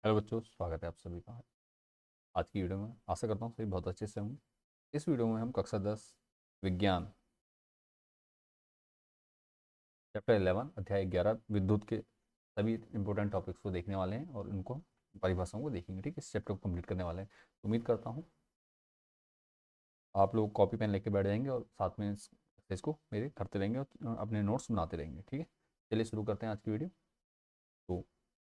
Hello बच्चों, स्वागत है आप सभी का आज की वीडियो में। आशा करता हूँ सभी बहुत अच्छे से होंगे। इस वीडियो में हम कक्षा 10 विज्ञान चैप्टर 11 अध्याय 11 विद्युत के सभी इंपॉर्टेंट टॉपिक्स को देखने वाले हैं और उनको परिभाषाओं को देखेंगे। ठीक है, इस चैप्टर को कंप्लीट करने वाले हैं। उम्मीद करता हूँ आप लोग कॉपी पेन लेके बैठ जाएंगे और साथ में इसको मेरे करते रहेंगे और अपने नोट्स बनाते रहेंगे। ठीक है, चलिए शुरू करते हैं आज की वीडियो। तो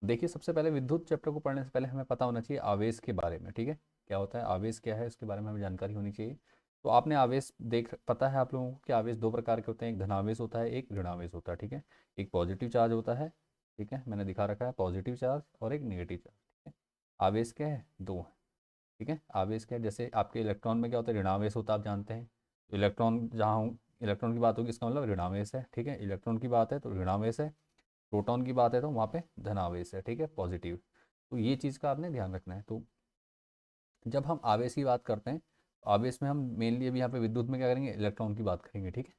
देखिए, सबसे पहले विद्युत चैप्टर को पढ़ने से पहले हमें पता होना चाहिए आवेश के बारे में। ठीक है, क्या होता है आवेश, क्या है, इसके बारे में हमें जानकारी होनी चाहिए। तो आपने आवेश देख पता है आप लोगों को कि आवेश दो प्रकार के होते हैं, एक धनावेश होता है, एक ऋणावेश होता है। ठीक है, एक पॉजिटिव चार्ज होता है। ठीक है, मैंने दिखा रखा है पॉजिटिव चार्ज और एक नेगेटिव चार्ज। ठीक है, आवेश क्या है, दो है। ठीक है, आवेश क्या है, जैसे आपके इलेक्ट्रॉन में क्या होता है, ऋणावेश होता है, आप जानते हैं। इलेक्ट्रॉन जहाँ इलेक्ट्रॉन की बात होगी इसका मतलब ऋणावेश है। ठीक है, इलेक्ट्रॉन की बात है तो ऋणावेश है। प्रोटॉन की बात है तो वहाँ पे धनावेश है। ठीक है, पॉजिटिव। तो ये चीज़ का आपने ध्यान रखना है। तो जब हम आवेश की बात करते हैं तो आवेश में हम मेनली अभी यहाँ पे विद्युत में क्या करेंगे, इलेक्ट्रॉन की बात करेंगे। ठीक है,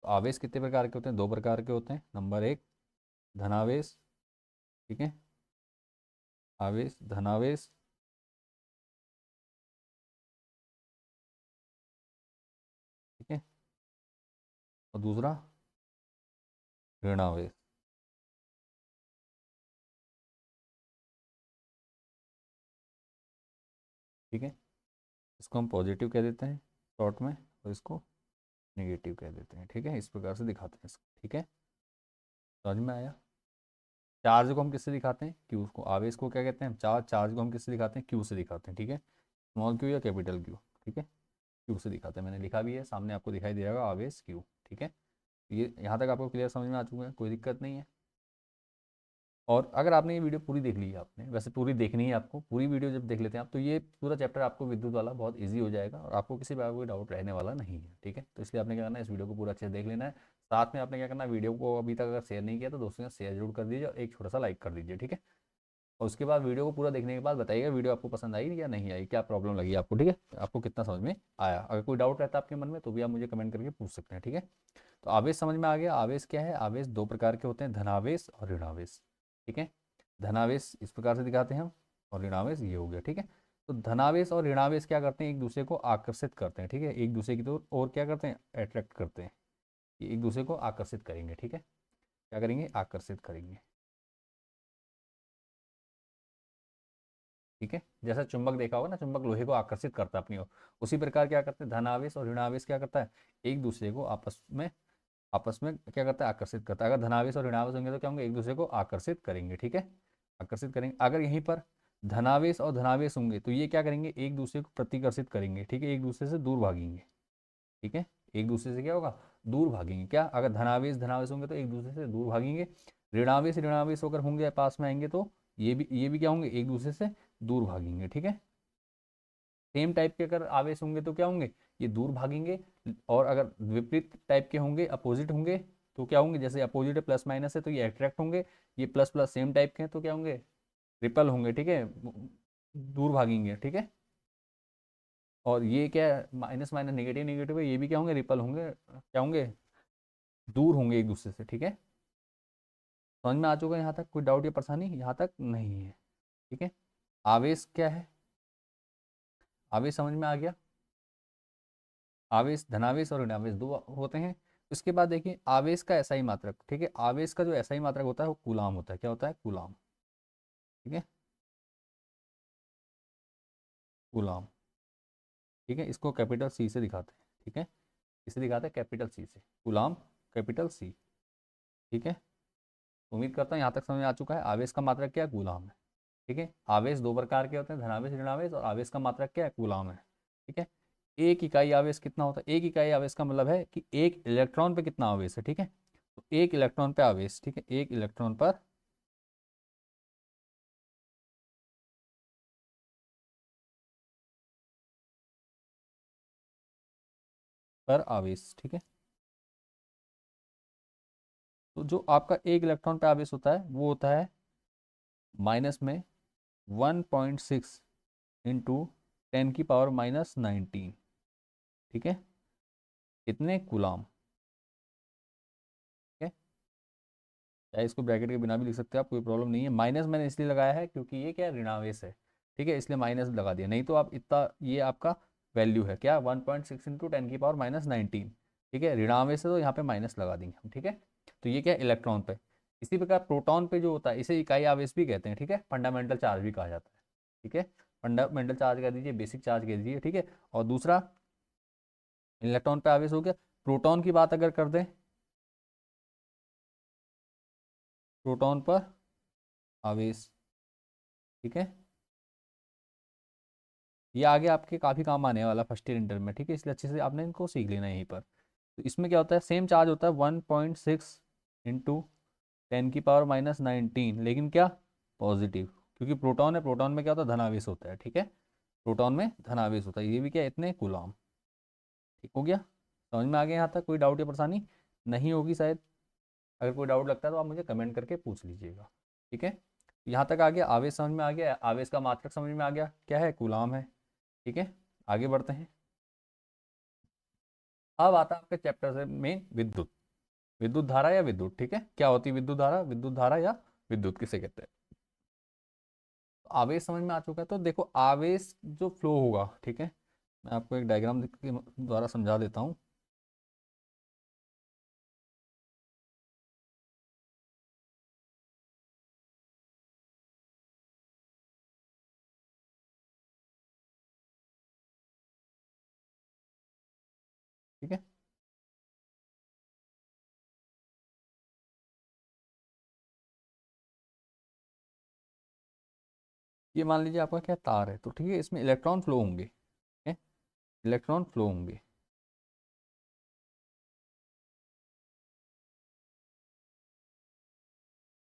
तो आवेश कितने प्रकार के होते हैं, दो प्रकार के होते हैं। नंबर एक, धनावेश। ठीक है, आवेश धनावेश। ठीक है, और दूसरा ऋणावेश। ठीक है, इसको हम पॉजिटिव कह देते हैं शॉर्ट में और इसको नेगेटिव कह देते हैं। ठीक है, इस प्रकार से दिखाते हैं इसको। ठीक है, समझ में आया। चार्ज को हम किससे दिखाते हैं, क्यू को। आवेश को क्या कहते हैं, चार्ज। चार्ज को हम किससे दिखाते हैं, क्यू से दिखाते हैं। ठीक है, स्मॉल क्यू या कैपिटल क्यू। ठीक है, क्यू से दिखाते हैं, मैंने लिखा भी है सामने, आपको दिखाई दे जाएगा आवेश क्यू। ठीक है, ये यहाँ तक आपको क्लियर समझ में आ चुका है, कोई दिक्कत नहीं है। और अगर आपने ये वीडियो पूरी देख ली है, आपने वैसे पूरी देखनी है आपको, पूरी वीडियो जब देख लेते हैं आप तो ये पूरा चैप्टर आपको विद्युत वाला बहुत ईजी हो जाएगा और आपको किसी प्रकार कोई डाउट रहने वाला नहीं है। ठीक है, तो इसलिए आपने क्या करना है, इस वीडियो को पूरा अच्छे से देख लेना है। साथ में आपने क्या करना है, वीडियो को अभी तक अगर शेयर नहीं किया तो दोस्तों के साथ शेयर जरूर कर दीजिए और एक छोटा सा लाइक कर दीजिए। ठीक है, और उसके बाद वीडियो को पूरा देखने के बाद बताइएगा वीडियो आपको पसंद आई या नहीं आई, क्या प्रॉब्लम लगी आपको। ठीक है, आपको कितना समझ में आया। अगर कोई डाउट रहता है आपके मन में तो भी आप मुझे कमेंट करके पूछ सकते हैं। ठीक है, तो आवेश समझ में आ गया। आवेश क्या है, आवेश दो प्रकार के होते हैं, धनावेश और ऋणावेश। ठीक है, धनावेश इस प्रकार से दिखाते हैं हम और ऋणावेश ये हो गया। ठीक है, तो धनावेश और ऋणावेश क्या करते हैं, एक दूसरे को आकर्षित करते हैं। ठीक है, एक दूसरे की तो और क्या करते हैं, अट्रैक्ट करते हैं। ये एक दूसरे को आकर्षित करेंगे। ठीक है, क्या करेंगे, आकर्षित करेंगे। ठीक है, जैसा चुंबक देखा होगा ना, चुंबक लोहे को आकर्षित करता है अपनी ओर। उसी प्रकार क्या करते हैं, धन आवेश और ऋण आवेश क्या करता है, एक दूसरे को आपस में क्या करता है, आकर्षित करता है। अगर धनावेश और ऋणावेश होंगे तो क्या होंगे, एक दूसरे को आकर्षित करेंगे। ठीक है, आकर्षित करेंगे। अगर यहीं पर धनावेश और धनावेश होंगे तो ये क्या करेंगे, एक दूसरे को प्रतिकर्षित करेंगे। ठीक है, एक दूसरे से दूर भागेंगे। ठीक है, एक दूसरे से क्या होगा, दूर भागेंगे। क्या, अगर धनावेश धनावेश होंगे तो एक दूसरे से दूर भागेंगे। ऋणावेश ऋणावेश होकर होंगे पास में आएंगे तो ये भी क्या होंगे, एक दूसरे से दूर भागेंगे। ठीक है, सेम टाइप के अगर आवेश होंगे तो क्या होंगे, ये दूर भागेंगे। और अगर विपरीत टाइप के होंगे, अपोजिट होंगे तो क्या होंगे, जैसे अपोजिट है प्लस माइनस है तो ये अट्रैक्ट होंगे। ये प्लस प्लस सेम टाइप के हैं तो क्या होंगे, रिपल होंगे। ठीक है, दूर भागेंगे। ठीक है, और ये क्या है, माइनस माइनस नेगेटिव नेगेटिव है, ये भी क्या होंगे, रिपल होंगे, क्या होंगे, दूर होंगे एक दूसरे से। ठीक है, समझ में आ चुका है यहाँ तक, कोई डाउट या परेशानी यहाँ तक नहीं है। ठीक है, आवेश क्या है, आवेश समझ में आ गया। आवेश धनावेश और ऋणावेश दो होते हैं। इसके बाद देखिए आवेश का एसआई मात्रक। ठीक है, आवेश का जो एसआई मात्रक होता है वो कूलाम होता है। क्या होता है, कूलाम। ठीक है, कूलाम। ठीक है, इसको कैपिटल सी से दिखाते हैं। ठीक है, इसे दिखाते हैं कैपिटल सी से, कूलाम, कैपिटल सी। ठीक है, उम्मीद करता हूँ यहाँ तक समझ में आ चुका है। आवेश का मात्रक क्या है, कूलाम है। ठीक है, आवेश दो प्रकार के होते हैं, धनावेश ऋणावेश, और आवेश का मात्रक क्या है, कूलाम है। ठीक है, एक इकाई आवेश कितना होता है, एक इकाई आवेश का मतलब है कि एक इलेक्ट्रॉन पे कितना आवेश है। ठीक है, तो एक इलेक्ट्रॉन पे आवेश। ठीक है, एक इलेक्ट्रॉन पर आवेश। ठीक है, तो जो आपका एक इलेक्ट्रॉन पे आवेश होता है वो होता है माइनस में 1.6 इंटू 10⁻⁻19। ठीक है, कितने, कूलाम। ठीक है, चाहे इसको ब्रैकेट के बिना भी लिख सकते हो आप, कोई प्रॉब्लम नहीं है। माइनस मैंने इसलिए लगाया है क्योंकि ये क्या है, ऋणावेश है, ठीक है, इसलिए माइनस लगा दिया। नहीं तो आप इतना, ये आपका वैल्यू है क्या, 1.6 इंटू 10⁻⁻⁹, ठीक है, ऋणावेश है तो यहाँ पे माइनस लगा देंगे हम, ठीक है। तो ये क्या है, इलेक्ट्रॉन पे। इसी प्रकार प्रोटॉन पे जो होता है इसे इकाई आवेश भी कहते हैं, ठीक है, फंडामेंटल चार्ज भी कहा जाता है, ठीक है। फंडामेंटल चार्ज कह दीजिए, बेसिक चार्ज कह दीजिए, ठीक है। और दूसरा इलेक्ट्रॉन पे आवेश हो गया। प्रोटॉन की बात अगर कर दें, प्रोटॉन पर आवेश, ठीक है, ये आगे आपके काफ़ी काम आने वाला फर्स्ट ईयर इंटर में, ठीक है, इसलिए अच्छे से आपने इनको सीख लेना है यहीं पर। तो इसमें क्या होता है, सेम चार्ज होता है 1.6 इंटू 10⁻⁹, लेकिन क्या, पॉजिटिव, क्योंकि प्रोटॉन है, प्रोटॉन में क्या होता है, धनावेश होता है, ठीक है, प्रोटॉन में धनावेश होता है। ये भी क्या, इतने कूलॉम। ठीक हो गया, समझ में आ गया यहाँ तक, कोई डाउट या परेशानी नहीं होगी शायद। अगर कोई डाउट लगता है तो आप मुझे कमेंट करके पूछ लीजिएगा, ठीक है। यहाँ तक आ गया, आवेश समझ में आ गया, आवेश का मात्रक समझ में आ गया, क्या है, कूलॉम है, ठीक है। आगे बढ़ते हैं। अब आता है आपके चैप्टर से में विद्युत, विद्युत धारा या विद्युत, ठीक है, क्या होती है विद्युत धारा, विद्युत धारा या विद्युत किसे कहते हैं। तो आवेश समझ में आ चुका है, तो देखो आवेश जो फ्लो होगा, ठीक है, मैं आपको एक डायग्राम के द्वारा समझा देता हूँ। ठीक है, ये मान लीजिए आपका क्या तार है, तो ठीक है, इसमें इलेक्ट्रॉन फ्लो होंगे, ठीक है, इलेक्ट्रॉन फ्लो होंगे।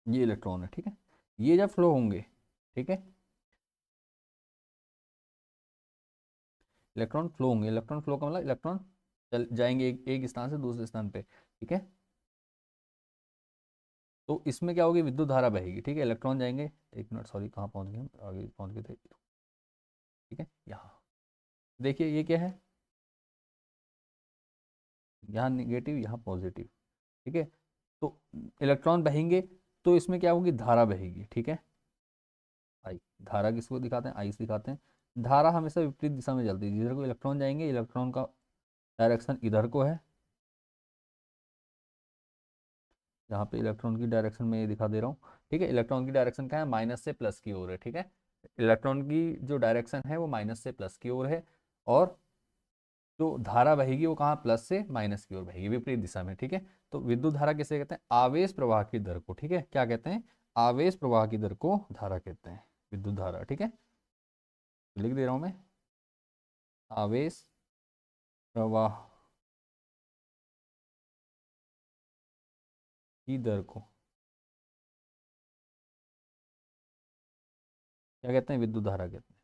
ये इलेक्ट्रॉन है, ठीक है, ये जब फ्लो होंगे, ठीक है, इलेक्ट्रॉन फ्लो होंगे, इलेक्ट्रॉन फ्लो का मतलब इलेक्ट्रॉन चल जाएंगे एक स्थान से दूसरे स्थान पे, ठीक है। तो इसमें क्या होगी, विद्युत धारा बहेगी, ठीक है, इलेक्ट्रॉन जाएंगे, एक मिनट सॉरी, कहाँ पहुंच गए हम, आगे पहुंच गए थे, ठीक है, यहाँ देखिए ये क्या है, यहाँ निगेटिव यहाँ पॉजिटिव, ठीक है। तो इलेक्ट्रॉन बहेंगे, तो इसमें क्या होगी, धारा बहेगी, ठीक है। आई, धारा किसको दिखाते हैं, आई से दिखाते हैं। धारा हमेशा विपरीत दिशा में चलती है, जिधर को इलेक्ट्रॉन जाएंगे, इलेक्ट्रॉन का डायरेक्शन इधर को है, जहाँ पे इलेक्ट्रॉन की डायरेक्शन में ये दिखा दे रहा हूँ, ठीक है, इलेक्ट्रॉन की डायरेक्शन क्या है, माइनस से प्लस की ओर है, ठीक है, इलेक्ट्रॉन की जो डायरेक्शन है वो माइनस से प्लस की ओर है। और जो धारा बहेगी वो कहाँ, प्लस से माइनस की ओर बहेगी, विपरीत दिशा में, ठीक है। तो विद्युत धारा किसे कहते हैं, आवेश प्रवाह की दर को, ठीक है, क्या कहते हैं, आवेश प्रवाह की दर को धारा कहते हैं, विद्युत धारा, ठीक है। तो लिख दे रहा हूँ मैं, आवेश प्रवाह की दर को क्या कहते हैं, विद्युत धारा कहते हैं,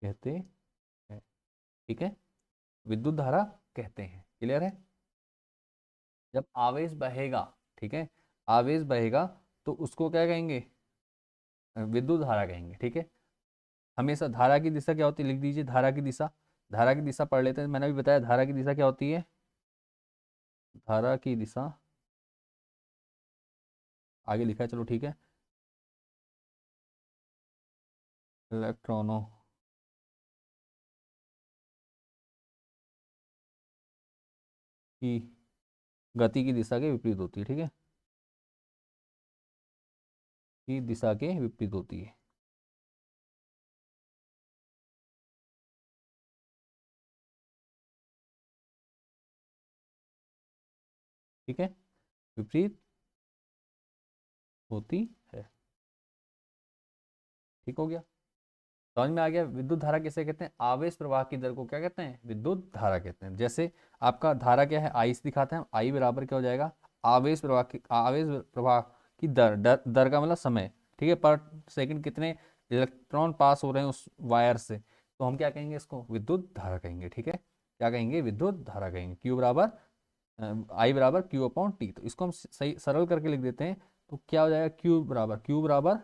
कहते हैं, ठीक है, विद्युत धारा कहते हैं, क्लियर है। जब आवेश बहेगा, ठीक है, आवेश बहेगा तो उसको क्या कहेंगे, विद्युत धारा कहेंगे, ठीक है। हमेशा धारा की दिशा क्या होती है, लिख दीजिए, धारा की दिशा, धारा की दिशा पढ़ लेते हैं, मैंने भी बताया धारा की दिशा क्या होती है, धारा की दिशा आगे लिखा है, चलो ठीक है, इलेक्ट्रॉनों की गति की दिशा के विपरीत होती है, ठीक है, की दिशा के विपरीत होती है, ठीक है, विपरीत होती है, ठीक हो गया, समझ में आ गया। विद्युत धारा किसे कहते हैं, आवेश प्रवाह की दर को क्या कहते हैं, विद्युत धारा कहते हैं। जैसे आपका धारा क्या है, आई से दिखाते हैं, आई बराबर क्या हो जाएगा, आवेश प्रवाह की दर का मतलब समय, ठीक है, पर सेकंड कितने इलेक्ट्रॉन पास हो रहे हैं उस वायर से, तो हम क्या कहेंगे, इसको विद्युत धारा कहेंगे, ठीक है, क्या कहेंगे, विद्युत धारा कहेंगे। क्यू बराबर आई बराबर क्यू अपॉन टी, तो इसको हम सही सरल करके लिख देते हैं, तो क्या हो जाएगा, क्यू बराबर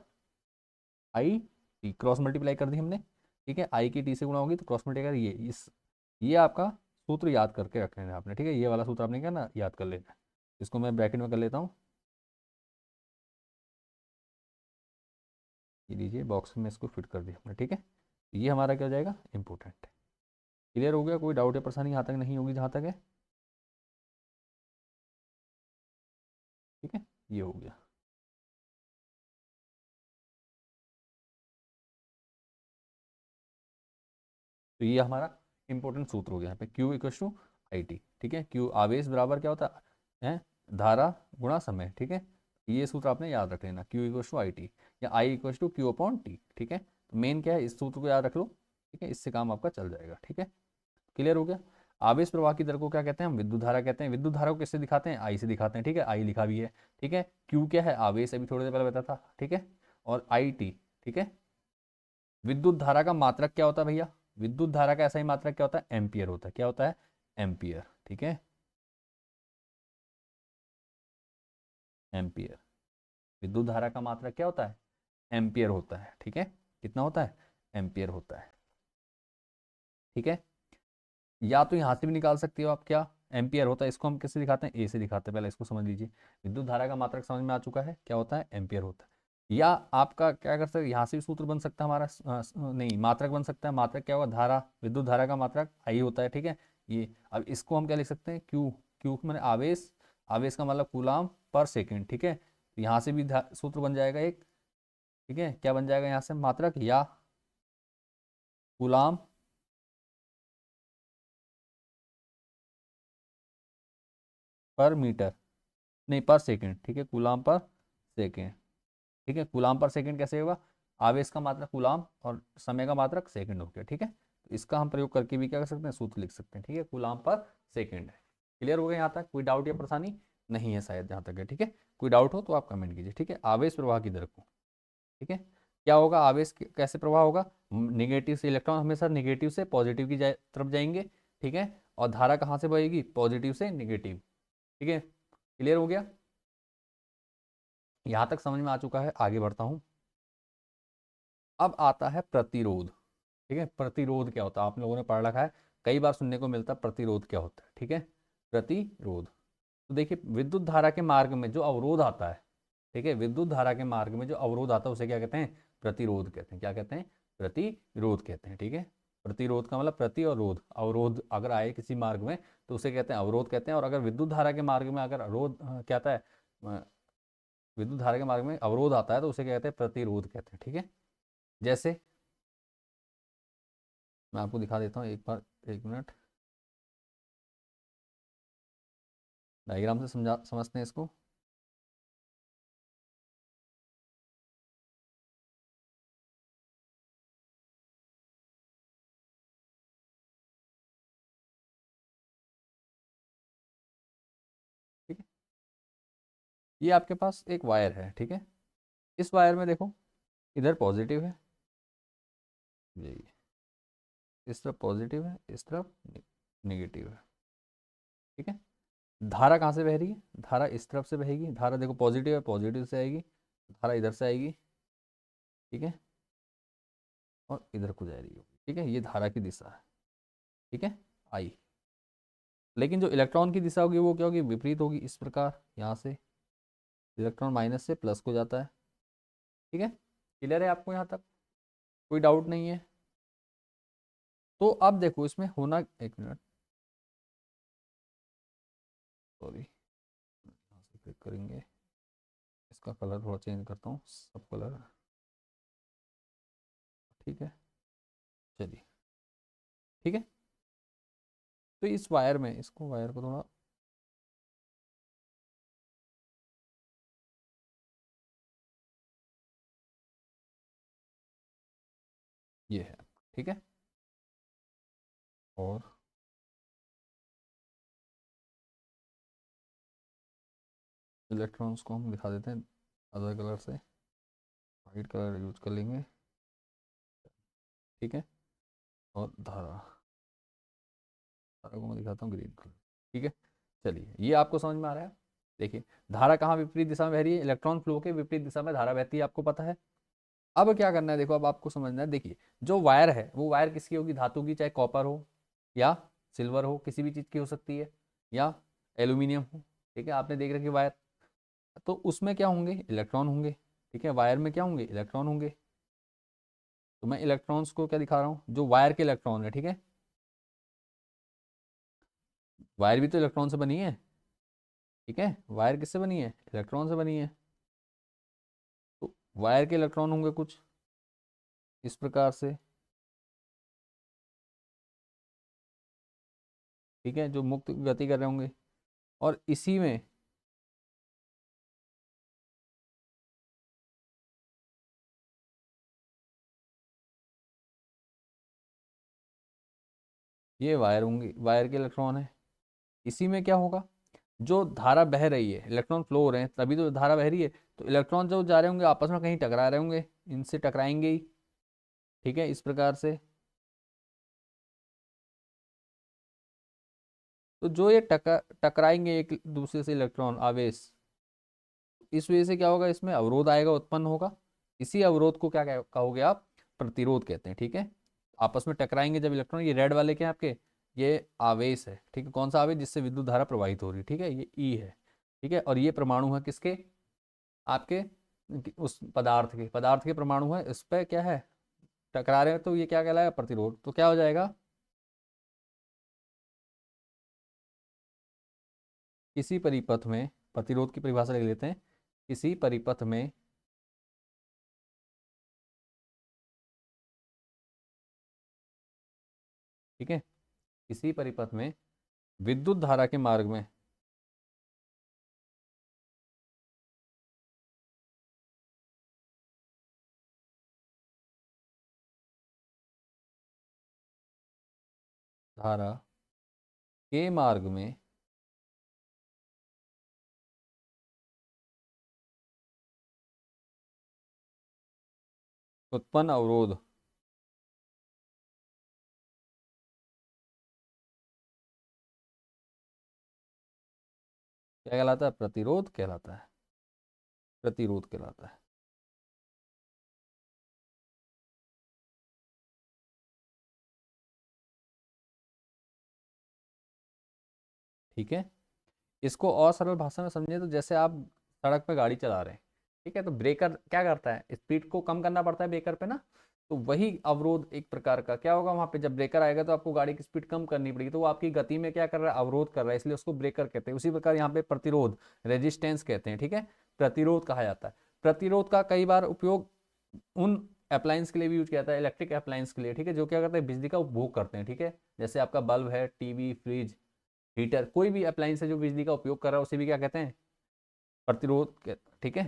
आई टी, क्रॉस मल्टीप्लाई कर दी हमने, ठीक है, आई की टी से गुणा होगी तो क्रॉस मल्टीप्लाई कर ये आपका सूत्र याद करके रख लेना आपने, ठीक है, ये वाला सूत्र आपने क्या ना याद कर लेना है। इसको मैं ब्रैकेट में कर लेता हूँ, ये लीजिए बॉक्स में इसको फिट कर दिया हमने, ठीक है। ये हमारा क्या हो जाएगा, इंपॉर्टेंट। क्लियर हो गया, कोई डाउट या परेशानी यहाँ तक नहीं होगी जहाँ तक है, ठीक है, ये हो गया। तो ये हमारा इंपॉर्टेंट सूत्र हो गया यहाँ पे, Q equal to I T, ठीक है। Q आवेश बराबर क्या होता है, धारा गुणा समय, ठीक है। ये सूत्र आपने याद रख लेना, Q equal to I T या I equal to Q upon T, ठीक है। तो मेन क्या है, इस सूत्र को याद रख लो, ठीक है, इससे काम आपका चल जाएगा, ठीक है। क्लियर हो गया। आवेश प्रवाह की दर को क्या कहते हैं, हम विद्युत धारा कहते हैं। विद्युत धारा को किससे दिखाते हैं, आई से दिखाते हैं, ठीक है, आई लिखा भी है, ठीक है। क्यू क्या है, आवेश, अभी थोड़ी देर पहले बताया था, ठीक है। और आई टी, ठीक है। विद्युत धारा का मात्रक क्या होता है भैया, विद्युत धारा का ऐसा ही मात्रक क्या होता है, एम्पियर होता है। क्या होता है, एम्पियर, ठीक है, एम्पियर। विद्युत धारा का मात्रक क्या होता है, एम्पियर होता है, ठीक है। कितना होता है, एम्पियर होता है, ठीक है। या तो यहां से भी निकाल सकते हो आप, क्या एम्पियर होता है, इसको हम किससे दिखाते हैं, ए से दिखाते हैं, पहले इसको समझ लीजिए। विद्युत धारा का मात्रक समझ में आ चुका है, क्या होता है, एम्पियर होता है। या आपका क्या कर सकते हैं, यहाँ से भी सूत्र बन सकता है हमारा, नहीं मात्रक बन सकता है। मात्रक क्या होगा, धारा, विद्युत धारा का मात्रक आई होता है, ठीक है। ये अब इसको हम क्या लिख सकते हैं, क्यू, क्यू मैंने आवेश, आवेश का मतलब कूलाम पर सेकेंड, ठीक है। तो यहाँ से भी सूत्र बन जाएगा एक, ठीक है, क्या बन जाएगा यहाँ से, मात्रक या कूलाम पर मीटर, नहीं पर सेकेंड, ठीक है, कूलाम पर सेकेंड, ठीक है। कूलाम पर सेकंड कैसे होगा, आवेश का मात्रक कूलाम और समय का मात्रक सेकंड हो गया, ठीक है। तो इसका हम प्रयोग करके भी क्या कर सकते हैं, सूत्र लिख सकते हैं, ठीक है, कूलाम पर सेकंड है। क्लियर हो गया यहाँ तक, कोई डाउट या परेशानी नहीं है शायद जहाँ तक है, ठीक है। कोई डाउट हो तो आप कमेंट कीजिए, ठीक है। आवेश प्रवाह की दर को, ठीक है, क्या होगा, आवेश कैसे प्रवाह होगा, निगेटिव से, इलेक्ट्रॉन हमेशा निगेटिव से पॉजिटिव की तरफ जाएंगे, ठीक है। और धारा कहाँ से बहेगी, पॉजिटिव से निगेटिव, ठीक है। क्लियर हो गया, यहाँ तक समझ में आ चुका है, आगे बढ़ता हूँ। अब आता है प्रतिरोध, ठीक है। प्रतिरोध क्या होता है, आप लोगों ने पढ़ रखा है, कई बार सुनने को मिलता है प्रतिरोध क्या होता है, ठीक है। प्रतिरोध, तो देखिए विद्युत धारा के मार्ग में जो अवरोध आता है, ठीक है, विद्युत धारा के मार्ग में जो अवरोध आता है उसे क्या कहते हैं, प्रतिरोध कहते हैं। क्या कहते हैं, प्रतिरोध कहते हैं, ठीक है। प्रतिरोध का मतलब प्रति और रोध, अवरोध अगर आए किसी मार्ग में तो उसे कहते हैं अवरोध कहते हैं। और अगर विद्युत धारा के मार्ग में अगर अवरोध क्या आता है, विद्युत धारा के मार्ग में अवरोध आता है तो उसे कहते हैं प्रतिरोध कहते हैं, ठीक है। जैसे मैं आपको दिखा देता हूँ एक बार, एक मिनट, डायग्राम से समझते हैं इसको। ठीक है, ये आपके पास एक वायर है, ठीक है। इस वायर में देखो, इधर पॉजिटिव है, ये इस तरफ पॉजिटिव है, इस तरफ नेगेटिव है, ठीक है। धारा कहाँ से बह रही है, धारा इस तरफ से बहेगी, धारा देखो पॉजिटिव है, पॉजिटिव से आएगी, धारा इधर से आएगी, ठीक है, और इधर को जा रही होगी, ठीक है। ये धारा की दिशा है, ठीक है, आई। लेकिन जो इलेक्ट्रॉन की दिशा होगी वो क्या होगी, विपरीत होगी, इस प्रकार, यहाँ से इलेक्ट्रॉन माइनस से प्लस को जाता है, ठीक है। क्लियर है आपको यहाँ तक, कोई डाउट नहीं है। तो अब देखो इसमें होना, एक मिनट, सॉरी, यहाँ से क्लिक करेंगे, इसका कलर थोड़ा चेंज करता हूँ, सब कलर, ठीक है, चलिए, ठीक है। तो इस वायर में, इसको वायर को थोड़ा, ये है, ठीक है। और इलेक्ट्रॉन्स को हम दिखा देते हैं अदर कलर से, वाइट कलर यूज कर लेंगे, ठीक है। और धारा, धारा को मैं दिखाता हूँ ग्रीन कलर, ठीक है। चलिए, ये आपको समझ में आ रहा है। देखिए धारा कहाँ विपरीत दिशा में बह रही है, इलेक्ट्रॉन फ्लो के विपरीत दिशा में धारा बहती है, आपको पता है। अब क्या करना है देखो, अब आपको समझना है। देखिए जो वायर है वो वायर किसकी होगी, धातु की, चाहे कॉपर हो या सिल्वर हो, किसी भी चीज़ की हो सकती है, या एल्यूमिनियम हो। ठीक है, आपने देख रखी वायर, तो उसमें क्या होंगे, इलेक्ट्रॉन होंगे। ठीक है, वायर में क्या होंगे, इलेक्ट्रॉन होंगे। तो मैं इलेक्ट्रॉन्स को क्या दिखा रहा हूँ, जो वायर के इलेक्ट्रॉन है। ठीक है, वायर भी तो इलेक्ट्रॉन से बनी है। ठीक है, वायर किससे बनी है, इलेक्ट्रॉन से बनी है। तो वायर के इलेक्ट्रॉन होंगे कुछ इस प्रकार से। ठीक है, जो मुक्त गति कर रहे होंगे, और इसी में ये वायर होंगी, वायर के इलेक्ट्रॉन है। इसी में क्या होगा, जो धारा बह रही है, इलेक्ट्रॉन फ्लो हो रहे हैं तभी तो धारा बह रही है। तो इलेक्ट्रॉन जो जा रहे होंगे आपस में कहीं टकरा रहे होंगे, इनसे टकराएंगे ही। ठीक है, इस प्रकार से। तो जो ये टकराएंगे एक दूसरे से इलेक्ट्रॉन आवेश, इस वजह से क्या होगा, इसमें अवरोध आएगा, उत्पन्न होगा। इसी अवरोध को क्या कहोगे आप, प्रतिरोध कहते हैं। ठीक है, आपस में टकराएंगे जब इलेक्ट्रॉन, ये रेड वाले क्या हैं आपके, ये आवेश है। ठीक है, कौन सा आवेश, जिससे विद्युत धारा प्रवाहित हो रही है। ठीक है, ये ई है। ठीक है, और ये परमाणु है किसके, आपके उस पदार्थ के परमाणु है, इस पर क्या है, टकरा रहे हैं, तो ये क्या कहलाएगा, प्रतिरोध। तो क्या हो जाएगा, किसी परिपथ में, प्रतिरोध की परिभाषा लिख लेते हैं, किसी परिपथ में ठीक है, किसी परिपथ में विद्युत धारा के मार्ग में धारा के मार्ग में उत्पन्न अवरोध क्या कहलाता है, प्रतिरोध कहलाता है, प्रतिरोध कहलाता है। ठीक है, इसको और सरल भाषा में समझे तो जैसे आप सड़क पे गाड़ी चला रहे हैं। ठीक है, तो ब्रेकर क्या करता है, स्पीड को कम करना पड़ता है ब्रेकर पे ना। तो वही अवरोध एक प्रकार का क्या होगा, वहां पे जब ब्रेकर आएगा तो आपको गाड़ी की स्पीड कम करनी पड़ेगी, तो वो आपकी गति में क्या कर रहा है, अवरोध कर रहा है, इसलिए उसको ब्रेकर कहते हैं। उसी प्रकार यहाँ पे प्रतिरोध, रेजिस्टेंस कहते हैं। ठीक है, प्रतिरोध कहा जाता है। प्रतिरोध का कई बार उपयोग उन अप्लायंस के लिए भी यूज किया जाता है, इलेक्ट्रिक अप्लायंस के लिए। ठीक है, जो क्या करते हैं, बिजली का उपभोग करते हैं। ठीक है, जैसे आपका बल्ब है, टीवी, फ्रिज, हीटर, कोई भी अप्लायंस है जो बिजली का उपयोग कर रहा है, उसे भी क्या कहते हैं, ठीक है,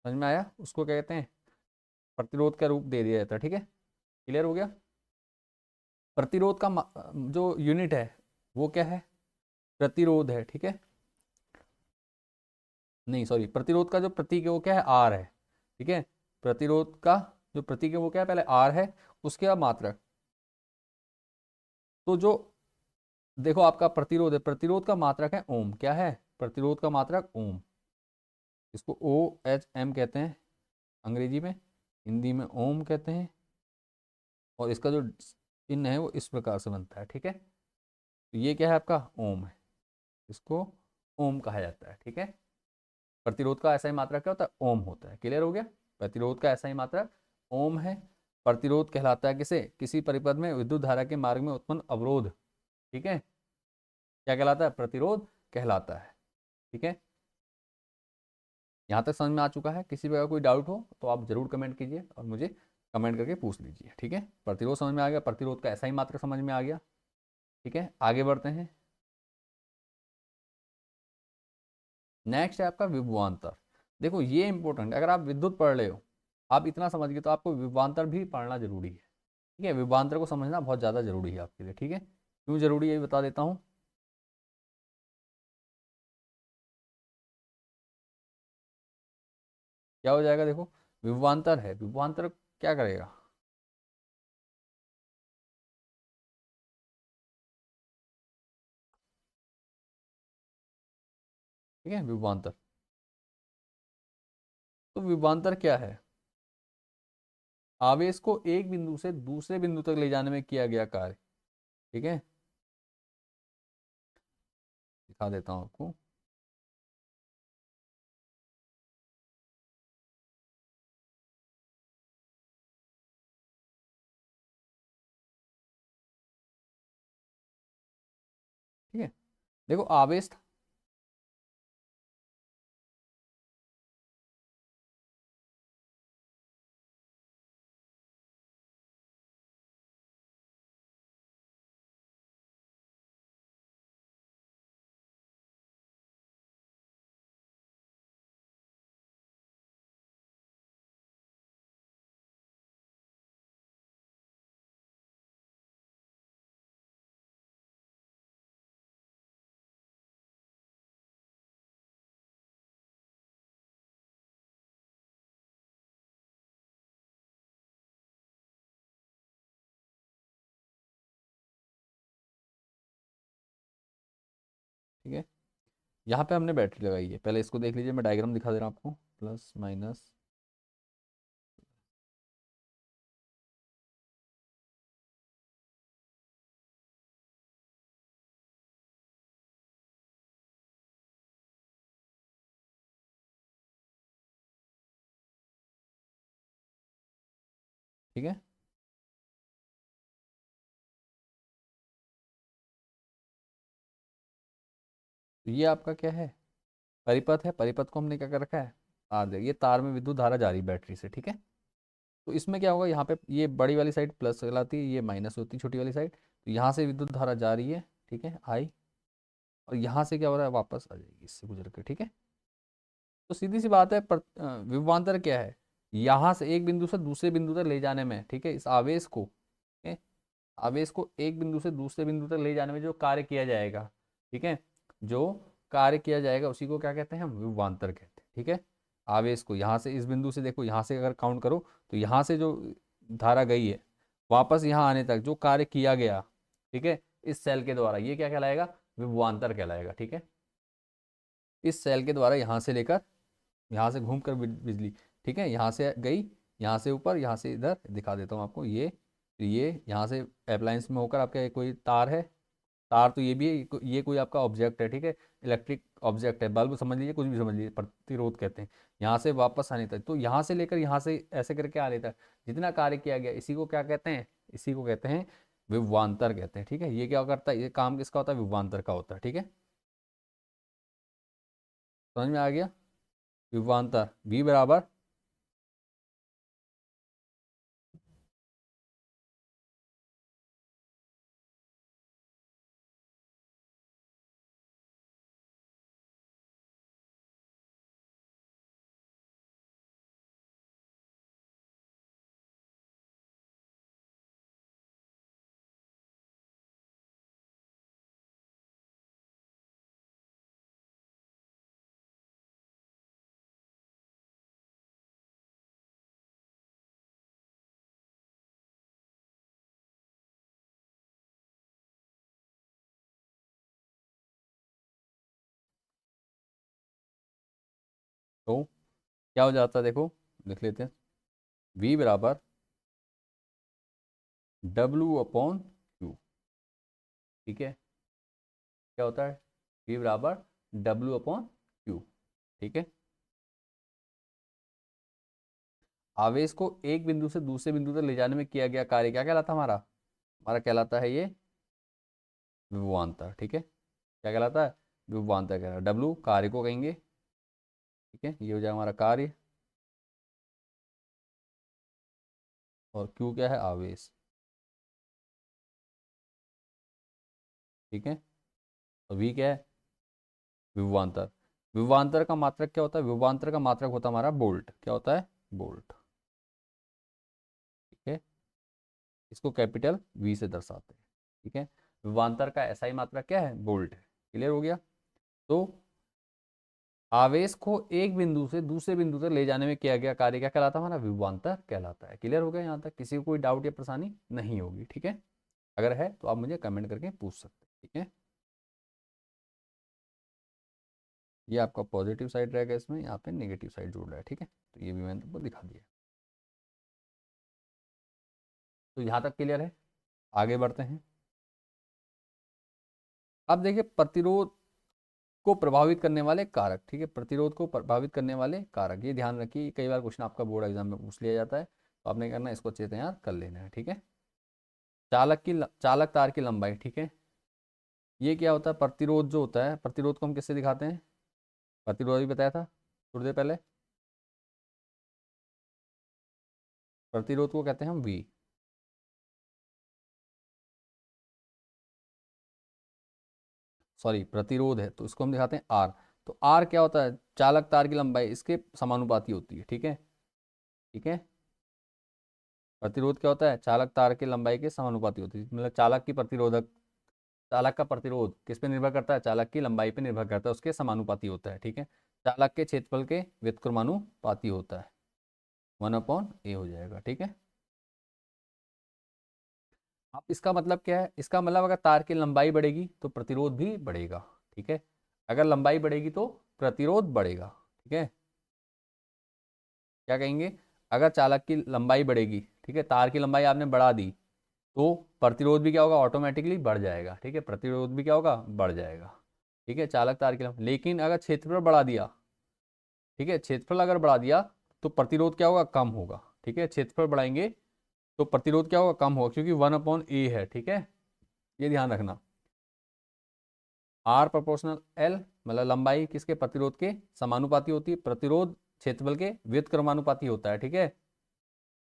समझ में आया, उसको क्या कहते हैं, प्रतिरोध का रूप दे दिया जाता है। ठीक है, क्लियर हो गया। प्रतिरोध का जो यूनिट है वो क्या है, प्रतिरोध है। ठीक है, नहीं सॉरी, प्रतिरोध का जो प्रतीक है वो क्या है, आर है। ठीक है, प्रतिरोध का जो प्रतीक है वो क्या है, पहले आर है, उसके बाद मात्रक। तो जो देखो आपका प्रतिरोध है, प्रतिरोध का मात्रक है ओम, क्या है, प्रतिरोध का मात्रक ओम। इसको ओ एच एम कहते हैं अंग्रेजी में, हिंदी में ओम कहते हैं। और इसका जो चिन्ह है वो इस प्रकार से बनता है। ठीक है, तो ये क्या है, आपका ओम है, इसको ओम कहा जाता है। ठीक है, प्रतिरोध का ऐसा ही मात्रक क्या होता है, ओम होता है। क्लियर हो गया, प्रतिरोध का ऐसा ही मात्रक ओम है। प्रतिरोध कहलाता है किसे, किसी परिपथ में विद्युत धारा के मार्ग में उत्पन्न अवरोध। ठीक है, क्या कहलाता है, प्रतिरोध कहलाता है। ठीक है, यहाँ तक समझ में आ चुका है। किसी प्रकार कोई डाउट हो तो आप जरूर कमेंट कीजिए और मुझे कमेंट करके पूछ लीजिए। ठीक है, प्रतिरोध समझ में आ गया, प्रतिरोध का ऐसा ही मात्रक समझ में आ गया। ठीक है, आगे बढ़ते हैं। नेक्स्ट है आपका विभवांतर। देखो ये इंपॉर्टेंट, अगर आप विद्युत पढ़ रहे हो, आप इतना समझ गए, तो आपको विभवांतर भी पढ़ना जरूरी है। ठीक है, विभवांतर को समझना बहुत ज़्यादा जरूरी है आपके लिए। ठीक है, क्यों जरूरी है ये बता देता हूँ। क्या हो जाएगा, देखो विभवांतर है, विभवांतर क्या करेगा, ठीक है, विभवांतर। तो विभवांतर क्या है, आवेश को एक बिंदु से दूसरे बिंदु तक ले जाने में किया गया कार्य। ठीक है, दिखा देता हूं आपको। ठीक है, देखो आवेश था। ठीक है, यहाँ पे हमने बैटरी लगाई है, पहले इसको देख लीजिए, मैं डायग्राम दिखा दे रहा हूँ आपको, प्लस माइनस। ठीक है, तो ये आपका क्या है, परिपथ है। परिपथ को हमने क्या कर रखा है, आर दे, ये तार में विद्युत धारा जा रही है बैटरी से। ठीक है, तो इसमें क्या होगा, यहाँ पे ये बड़ी वाली साइड प्लस कहलाती है, ये माइनस होती है छोटी वाली साइड। तो यहाँ से विद्युत धारा जा रही है, ठीक है, आई, और यहाँ से क्या हो रहा है, वापस आ जाएगी इससे गुजर के। ठीक है, तो सीधी सी बात है, विभवांतर क्या है, यहाँ से एक बिंदु से दूसरे बिंदु तक ले जाने में, ठीक है, इस आवेश को, ठीक है, आवेश को एक बिंदु से दूसरे बिंदु तक ले जाने में जो कार्य किया जाएगा, ठीक है, जो कार्य किया जाएगा उसी को क्या कहते हैं, हम विभवांतर कहते हैं। ठीक है, आवेश को यहाँ से, इस बिंदु से देखो, यहाँ से अगर काउंट करो तो यहाँ से जो धारा गई है वापस यहाँ आने तक जो कार्य किया गया, ठीक है, इस सेल के द्वारा, ये क्या कहलाएगा, विभवांतर कहलाएगा। ठीक है, इस सेल के द्वारा यहाँ से लेकर, यहाँ से घूम कर बिजली, ठीक है, यहाँ से गई, यहाँ से ऊपर, यहाँ से इधर, दिखा देता हूँ आपको, ये यहाँ से अप्लायंस में होकर आपका कोई तार है, तार तो ये भी है, ये कोई आपका ऑब्जेक्ट है। ठीक है, इलेक्ट्रिक ऑब्जेक्ट है, बल्ब समझ लीजिए, कुछ भी समझ लीजिए, प्रतिरोध कहते हैं। यहाँ से वापस आने तक, तो यहाँ से लेकर यहाँ से ऐसे करके आने तक जितना कार्य किया गया, इसी को क्या कहते हैं, इसी को कहते हैं विभवांतर कहते हैं। ठीक है, ये क्या करता है, ये काम किसका होता है, विभवांतर का होता है। ठीक है, समझ में आ गया, विभवांतर V बराबर, तो क्या हो जाता है, देखो लिख लेते हैं, V बराबर W/Q। ठीक है, क्या होता है, V बराबर W/Q। ठीक है, आवेश को एक बिंदु से दूसरे बिंदु तक ले जाने में किया गया कार्य क्या कहलाता है, हमारा हमारा कहलाता है ये विभवांतर। ठीक है, क्या कहलाता है, विभवांतर कहलाता है। W कार्य को कहेंगे, ठीक है, ये हो जाएगा हमारा कार्य, और Q क्या है, आवेश। ठीक है, और V क्या है, विभवांतर। विभवांतर का मात्रक क्या होता है, विभवांतर का मात्रक होता है हमारा वोल्ट। क्या होता है, वोल्ट। ठीक है, इसको कैपिटल V से दर्शाते हैं। ठीक है, विभवांतर का ऐसा ही मात्रक क्या है, वोल्ट है। क्लियर हो गया, तो आवेश को एक बिंदु से दूसरे बिंदु तक ले जाने में किया गया कार्य क्या कहलाता है, हमारा विभवांतर कहलाता है। क्लियर हो गया, यहाँ तक किसी को कोई डाउट या परेशानी नहीं होगी। ठीक है, अगर है तो आप मुझे कमेंट करके पूछ सकते हैं। ठीक है, ये आपका पॉजिटिव साइड रहेगा, इसमें यहाँ पे नेगेटिव साइड जुड़ रहा है। ठीक है, तो ये भी मैंने तुमको दिखा दिया। तो यहाँ तक क्लियर है, आगे बढ़ते हैं। अब देखिए प्रतिरोध को प्रभावित करने वाले कारक, ठीक है, प्रतिरोध को प्रभावित करने वाले कारक, ये ध्यान रखिए, कई बार क्वेश्चन आपका बोर्ड एग्जाम में पूछ लिया जाता है, तो आपने करना है इसको अच्छे से तैयार कर लेना है, ठीक है। चालक तार की लंबाई, ठीक है, ये क्या होता है, प्रतिरोध जो होता है, प्रतिरोध को हम किससे दिखाते हैं, प्रतिरोध भी बताया था थोड़ी देर पहले, प्रतिरोध को कहते हैं हम V, सॉरी प्रतिरोध है तो इसको हम दिखाते हैं R। तो R क्या होता है, चालक तार की लंबाई इसके समानुपाती होती है, ठीक है, ठीक है। प्रतिरोध क्या होता है, चालक तार की लंबाई के समानुपाती होती है, मतलब चालक की प्रतिरोधक, चालक का प्रतिरोध किस पे निर्भर करता है, चालक की लंबाई पे निर्भर करता है, उसके समानुपाती होता है, ठीक है। चालक के क्षेत्रफल के व्युत्क्रमानुपाती होता है, 1/A हो जाएगा, ठीक है। अब इसका मतलब क्या है, इसका मतलब अगर तार की लंबाई बढ़ेगी तो प्रतिरोध भी बढ़ेगा, ठीक है, अगर लंबाई बढ़ेगी तो प्रतिरोध बढ़ेगा, ठीक है। क्या कहेंगे, अगर चालक की लंबाई बढ़ेगी, ठीक है, तार की लंबाई आपने बढ़ा दी, तो प्रतिरोध भी क्या होगा, ऑटोमेटिकली बढ़ जाएगा, ठीक है, प्रतिरोध भी क्या होगा, बढ़ जाएगा, ठीक है, चालक तार की लंबाई। लेकिन अगर क्षेत्रफल बढ़ा दिया, ठीक है, क्षेत्रफल अगर बढ़ा दिया तो प्रतिरोध क्या होगा, कम होगा, ठीक है, क्षेत्रफल बढ़ाएंगे तो प्रतिरोध क्या होगा, कम होगा, क्योंकि 1/A है, ठीक है, ये ध्यान रखना। R प्रोपोर्शनल L, मतलब लंबाई किसके, प्रतिरोध के समानुपाती होती है, प्रतिरोध क्षेत्रफल के व्युत्क्रमानुपाती होता है, ठीक है।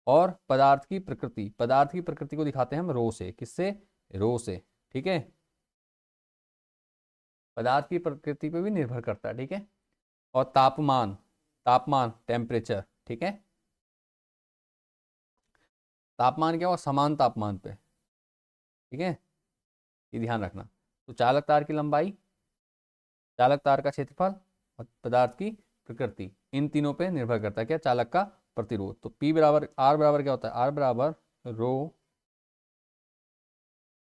और पदार्थ की प्रकृति को दिखाते हैं हम रो से, किससे, रो से, ठीक है, पदार्थ की प्रकृति पे भी निर्भर करता है, ठीक है। और तापमान, तापमान टेम्परेचर, ठीक है, तापमान क्या हुआ, समान तापमान पे, ठीक है, ये ध्यान रखना। तो चालक तार की लंबाई, चालक तार का क्षेत्रफल और पदार्थ की प्रकृति, इन तीनों पे निर्भर करता है क्या, चालक का प्रतिरोध। तो P बराबर, R बराबर क्या होता है, R बराबर रो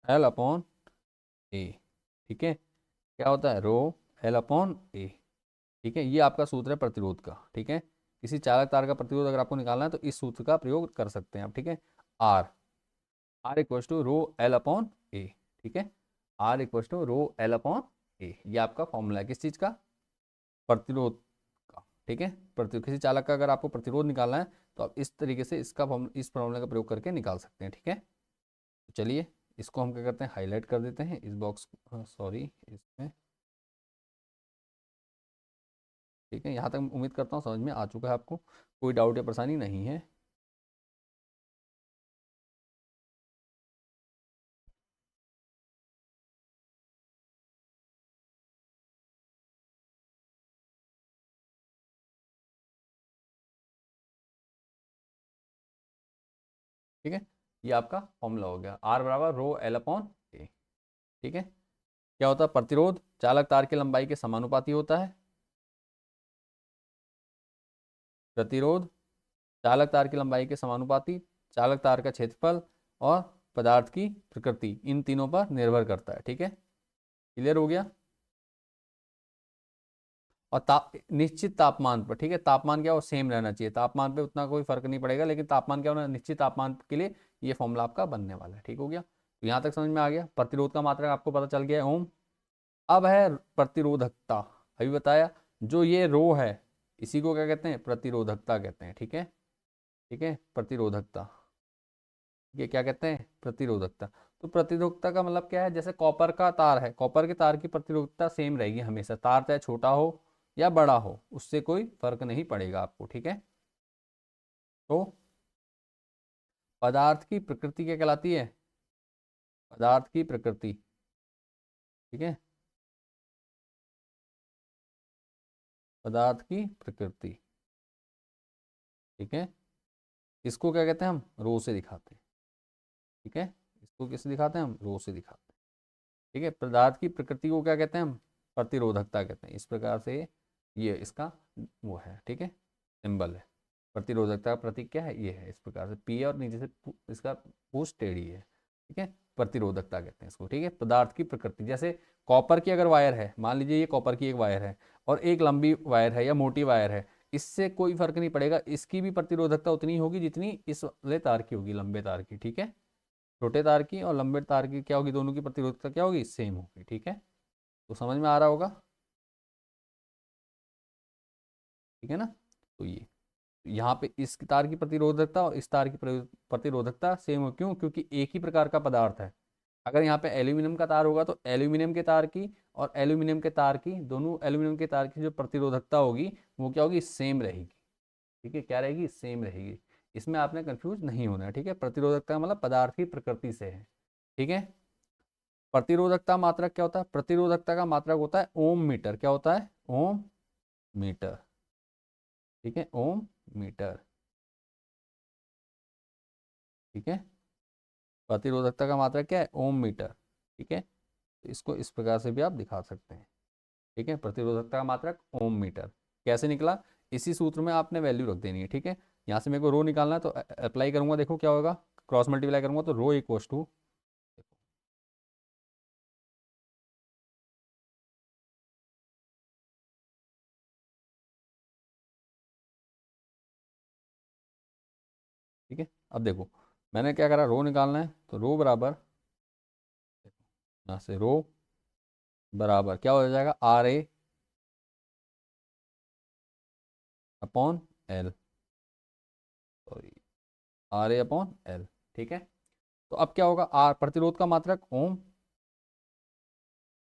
L/A, ठीक है, क्या होता है, रो L/A, ठीक है, ये आपका सूत्र है प्रतिरोध का, ठीक है। किसी चालक तार का प्रतिरोध अगर आपको निकालना है तो इस सूत्र का प्रयोग कर सकते हैं आप, ठीक है। R, R equal to rho L/A, ठीक है, are equal to rho L/A, ये आपका फॉर्मूला है किस चीज़ का, प्रतिरोध का, ठीक है। प्रतिरोध, किसी चालक का अगर आपको प्रतिरोध निकालना है तो आप इस तरीके से इसका इस फॉर्मूले का प्रयोग करके निकाल सकते हैं, ठीक है। तो चलिए इसको हम क्या करते हैं, हाईलाइट कर देते हैं इस बॉक्स, सॉरी इसमें, ठीक है। यहाँ तक उम्मीद करता हूँ समझ में आ चुका है आपको, कोई डाउट या परेशानी नहीं है। ठीक है, ये आपका फॉर्मूला हो गया, आर बराबर रो L/A, ठीक है। क्या होता है, प्रतिरोध चालक तार की लंबाई के समानुपाती होता है, प्रतिरोध चालक तार की लंबाई के समानुपाती, चालक तार का क्षेत्रफल और पदार्थ की प्रकृति, इन तीनों पर निर्भर करता है, ठीक है, क्लियर हो गया। और निश्चित तापमान पर, ठीक है, तापमान क्या हो, सेम रहना चाहिए, तापमान पे उतना कोई फर्क नहीं पड़ेगा, लेकिन तापमान क्या होना, निश्चित तापमान के लिए ये फॉर्मूला आपका बनने वाला है, ठीक हो गया। तो यहाँ तक समझ में आ गया, प्रतिरोध का मात्रक आपको पता चल गया है, ओम। अब है प्रतिरोधकता, अभी बताया, जो ये रो है इसी को क्या कहते हैं, प्रतिरोधकता कहते हैं, ठीक है, ठीक है, प्रतिरोधकता, ये क्या कहते हैं, प्रतिरोधकता। तो प्रतिरोधकता का मतलब क्या है, जैसे कॉपर का तार है, कॉपर के तार की प्रतिरोधकता सेम रहेगी हमेशा, तार चाहे छोटा हो या बड़ा हो, उससे कोई फर्क नहीं पड़ेगा आपको, ठीक है। तो पदार्थ की प्रकृति क्या कहलाती है, पदार्थ की प्रकृति, ठीक है, पदार्थ की प्रकृति, ठीक है, इसको क्या कहते हैं, हम रो से दिखाते हैं, ठीक है, इसको किससे दिखाते हैं, हम रो से दिखाते हैं, ठीक है। पदार्थ की प्रकृति को क्या कहते हैं हम, प्रतिरोधकता कहते हैं, इस प्रकार से ये इसका वो है, ठीक है, सिंबल है, प्रतिरोधकता का प्रतीक क्या है, ये है, इस प्रकार से पी है और नीचे से इसका पूछ टेढ़ी है, ठीक है, प्रतिरोधकता कहते हैं इसको, ठीक है। पदार्थ की प्रकृति, जैसे कॉपर की अगर वायर है, मान लीजिए ये कॉपर की एक वायर है और एक लंबी वायर है या मोटी वायर है, इससे कोई फर्क नहीं पड़ेगा, इसकी भी प्रतिरोधकता उतनी होगी जितनी इस वाले तार की होगी, लंबे तार की, ठीक है। छोटे तार की और लंबे तार की क्या होगी, दोनों की प्रतिरोधकता क्या होगी, सेम होगी, ठीक है। तो समझ में आ रहा होगा, ठीक है ना। तो ये यहाँ पे इस तार की प्रतिरोधकता और इस तार की प्रतिरोधकता सेम हो, क्यों, क्योंकि एक ही प्रकार का पदार्थ है। अगर यहाँ पे एल्यूमिनियम का तार होगा तो एल्यूमिनियम के तार की और एल्यूमिनियम के तार की, दोनों एल्यूमिनियम के तार की जो प्रतिरोधकता होगी वो क्या होगी, सेम रहेगी, ठीक है। क्या रहेगी, सेम रहेगी। इसमें आपने कंफ्यूज नहीं होना है, ठीक है। प्रतिरोधकता मतलब पदार्थ की प्रकृति से है, ठीक है। प्रतिरोधकता मात्रक क्या होता है, प्रतिरोधकता का मात्रक होता है ओम मीटर, क्या होता है, ओम मीटर, ठीक है, ओम मीटर, ठीक है। प्रतिरोधकता का मात्रक क्या है, ओम मीटर, ठीक है। तो इसको इस प्रकार से भी आप दिखा सकते हैं, ठीक है। प्रतिरोधकता का मात्रक ओम मीटर कैसे निकला, इसी सूत्र में आपने वैल्यू रख देनी है, ठीक है। यहाँ से मेरे को रो निकालना है तो अप्लाई करूंगा, देखो क्या होगा, क्रॉस मल्टीप्लाई करूंगा तो रो इक्वस टू, ठीक है। अब देखो मैंने क्या करा, रो निकालना है तो रो बराबर, यहाँ से रो बराबर क्या हो जाएगा, R A upon L, sorry, R A upon L, ठीक है। तो अब क्या होगा, आर प्रतिरोध का मात्रक ओम,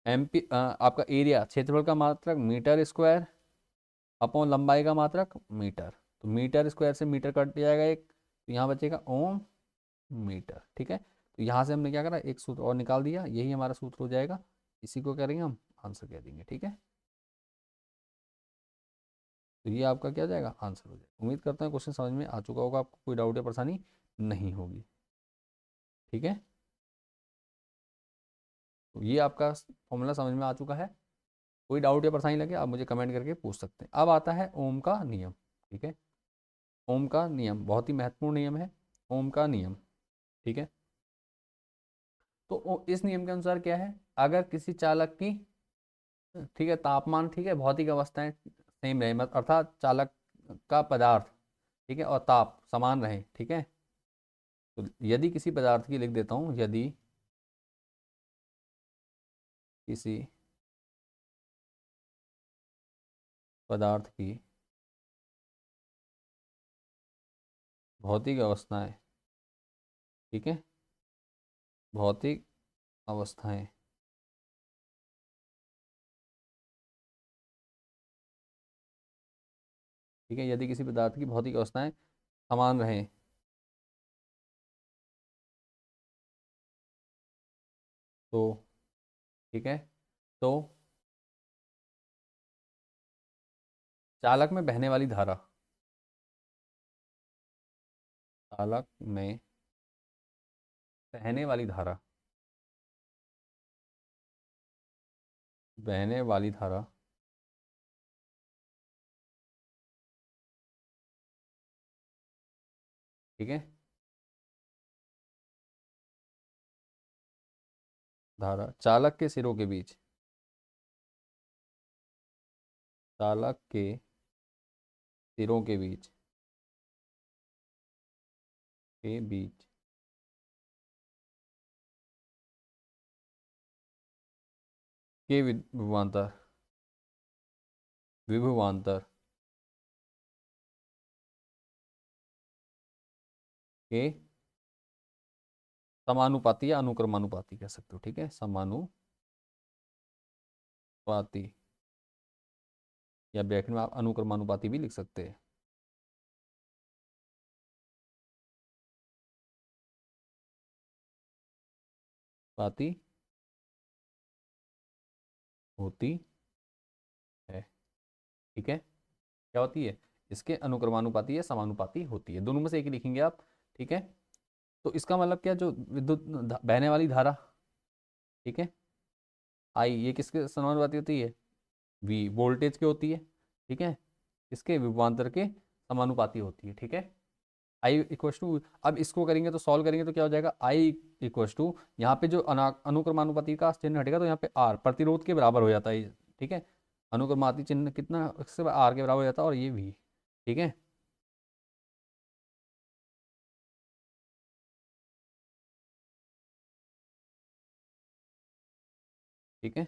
एमपी आपका एरिया क्षेत्रफल का मात्रक मीटर स्क्वायर अपॉन लंबाई का मात्रक मीटर। तो मीटर स्क्वायर से मीटर कट जाएगा एक, तो यहाँ बचेगा ओम मीटर, ठीक है। तो यहाँ से हमने क्या करा, एक सूत्र और निकाल दिया, यही हमारा सूत्र हो जाएगा, इसी को करेंगे हम आंसर कह देंगे, ठीक है। तो ये आपका क्या हो जाएगा, आंसर हो जाएगा। उम्मीद करता हूँ क्वेश्चन समझ में आ चुका होगा, आपको कोई डाउट या परेशानी नहीं होगी, ठीक है। तो ये आपका फॉर्मूला समझ में आ चुका है, कोई डाउट या परेशानी लगे आप मुझे कमेंट करके पूछ सकते हैं। अब आता है ओम का नियम, ठीक है। ओम का नियम बहुत ही महत्वपूर्ण नियम है, ओम का नियम, ठीक है। तो इस नियम के अनुसार क्या है, अगर किसी चालक की, ठीक है, तापमान, ठीक है, भौतिक अवस्थाएं सेम रहे, अर्थात चालक का पदार्थ, ठीक है, और ताप समान रहे, ठीक है। तो यदि किसी पदार्थ की, लिख देता हूँ, यदि किसी पदार्थ की भौतिक अवस्थाएं, ठीक है, भौतिक अवस्थाएं ठीक है, यदि किसी पदार्थ की भौतिक अवस्थाएं समान रहें, तो ठीक है, तो चालक में बहने वाली धारा, चालक में बहने वाली धारा, बहने वाली धारा, ठीक है, धारा चालक के सिरों के बीच, चालक के सिरों के बीच के विभवांतर, विभवांतर के समानुपाती या अनुक्रमानुपाती कह सकते हो, ठीक है, समानुपाती, या ब्रैकेट में आप अनुक्रमानुपाती भी लिख सकते हैं, पाती होती है, ठीक है। क्या होती है, इसके अनुक्रमानुपाती या समानुपाती होती है, दोनों में से एक ही लिखेंगे आप, ठीक है। तो इसका मतलब क्या, जो विद्युत बहने वाली धारा, ठीक है, आई, ये किसके समानुपाती होती है, वी वोल्टेज की होती है, ठीक है, इसके विभवांतर के समानुपाती होती है, ठीक है। आई इक्वस टू, अब इसको करेंगे तो सॉल्व करेंगे तो क्या हो जाएगा, आई इक्वस टू, यहाँ पे जो अनुक्रमानुपाती का चिन्ह हटेगा तो यहाँ पे आर प्रतिरोध के बराबर हो जाता है, ठीक है। अनुक्रमाती चिन्ह कितना, इससे आर के बराबर हो जाता है, और ये वी, ठीक है। ठीक है,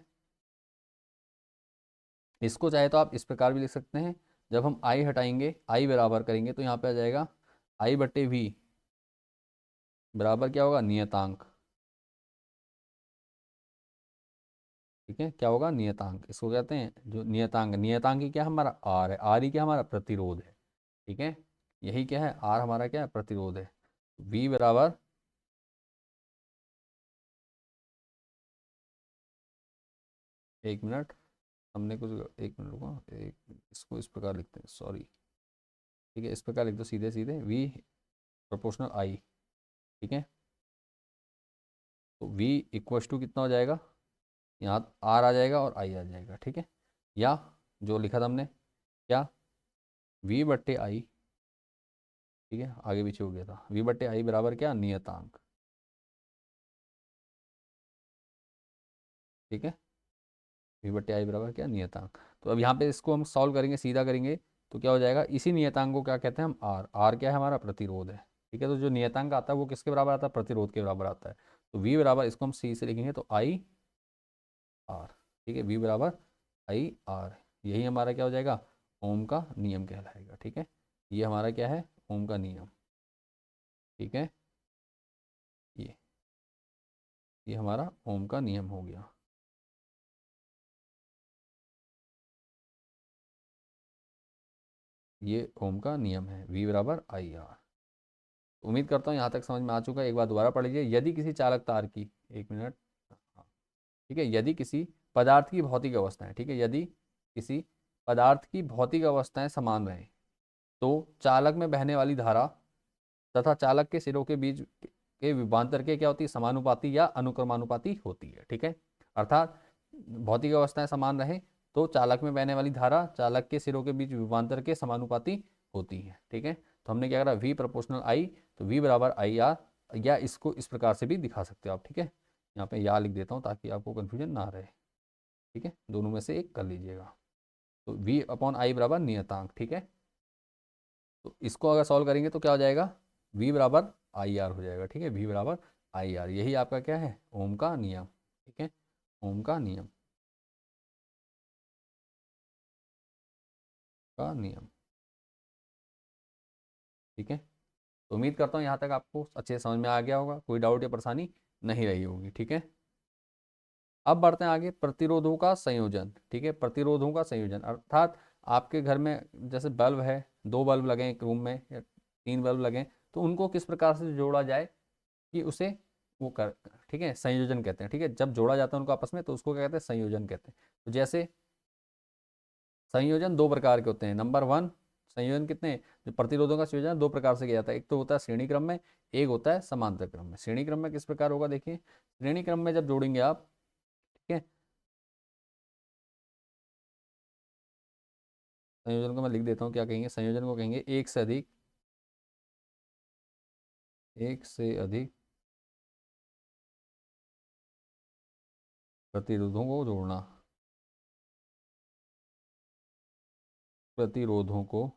इसको चाहे तो आप इस प्रकार भी लिख सकते हैं, जब हम आई हटाएंगे, आई बराबर करेंगे, तो यहाँ पे आ जाएगा आई बट्टे वी बराबर क्या होगा, नियतांक। ठीक है, क्या होगा, नियतांक, इसको कहते हैं जो नियतांक। नियतांक ही क्या हमारा आर है, आर ही क्या हमारा प्रतिरोध है। ठीक है, यही क्या है, आर हमारा क्या है, प्रतिरोध है। वी बराबर, एक मिनट, हमने कुछ, एक मिनट रुको, एक, इसको इस प्रकार लिखते हैं, सॉरी। ठीक है, इस प्रकार लिख दो सीधे सीधे, वी प्रोपोर्शनल आई। ठीक है, तो वी इक्वस टू कितना हो जाएगा, यहाँ आर आ जाएगा और आई आ जाएगा। ठीक है, या जो लिखा था हमने, क्या, वी बट्टे आई। ठीक है, आगे पीछे हो गया था, वी बट्टे आई बराबर क्या, नियतांक। ठीक है, वी बट्टे आई बराबर क्या, नियतांक। तो अब यहाँ पे इसको हम सॉल्व करेंगे, सीधा करेंगे, तो क्या हो जाएगा, इसी नियतांक को क्या कहते हैं हम, आर। आर क्या है हमारा, प्रतिरोध है। ठीक है, तो जो नियतांक आता है वो किसके बराबर आता है, प्रतिरोध के बराबर आता है। तो वी बराबर, इसको हम सी से लिखेंगे तो आई आर। ठीक है, वी बराबर आई आर, यही हमारा क्या हो जाएगा, ओम का नियम कहलाएगा। ठीक है, ये हमारा क्या है, ओम का नियम। ठीक है, ये ये हमारा ओम का नियम हो गया। ये ओम का नियम है, वी बराबर आई आर। उम्मीद करता हूँ यहाँ तक समझ में आ चुका है। एक बार दोबारा पढ़ लीजिए, यदि किसी चालक तार की, एक मिनट, हाँ, ठीक है, यदि किसी पदार्थ की भौतिक अवस्थाएं, ठीक है, यदि किसी पदार्थ की भौतिक अवस्थाएं समान रहें, तो चालक में बहने वाली धारा तथा चालक के सिरों के बीच के विभवांतर के क्या होती है, समानुपाती या अनुक्रमानुपाती होती है। ठीक है, अर्थात भौतिक अवस्थाएं समान रहे तो चालक में बहने वाली धारा चालक के सिरों के बीच विभवांतर के समानुपाती होती है। ठीक है, तो हमने क्या करा, वी प्रोपोर्शनल आई, तो वी बराबर आई आर, या इसको इस प्रकार से भी दिखा सकते हो आप। ठीक है, यहाँ पे या लिख देता हूँ ताकि आपको कन्फ्यूजन ना रहे। ठीक है, दोनों में से एक कर लीजिएगा। तो वी अपॉन आई बराबर नियतांक। ठीक है, तो इसको अगर सॉल्व करेंगे तो क्या हो जाएगा, v बराबर आई आर हो जाएगा। ठीक है, v बराबर आई आर, यही आपका क्या है, ओम का नियम। ठीक है, ओम का नियम, का नियम। ठीक है, तो उम्मीद करता हूँ यहाँ तक आपको अच्छे से समझ में आ गया होगा, कोई डाउट या परेशानी नहीं रही होगी। ठीक है, अब बढ़ते हैं आगे, प्रतिरोधों का संयोजन। ठीक है, प्रतिरोधों का संयोजन अर्थात आपके घर में जैसे बल्ब है, दो बल्ब लगे एक रूम में या तीन बल्ब लगे, तो उनको किस प्रकार से जोड़ा जाए कि उसे वो कर, ठीक है, संयोजन कहते हैं। ठीक है, जब जोड़ा जाता है उनको आपस में तो उसको क्या कहते हैं, संयोजन कहते हैं। तो जैसे संयोजन दो प्रकार के होते हैं। नंबर वन, संयोजन कितने, जो प्रतिरोधों का संयोजन दो प्रकार से किया जाता है, एक तो होता है श्रेणी क्रम में, एक होता है समांतर क्रम में। श्रेणी क्रम में किस प्रकार होगा, देखिए, श्रेणी क्रम में जब जोड़ेंगे आप, ठीक है, संयोजन को मैं लिख देता हूँ, क्या कहेंगे, संयोजन को कहेंगे एक से अधिक प्रतिरोधों को जोड़ना, प्रतिरोधों को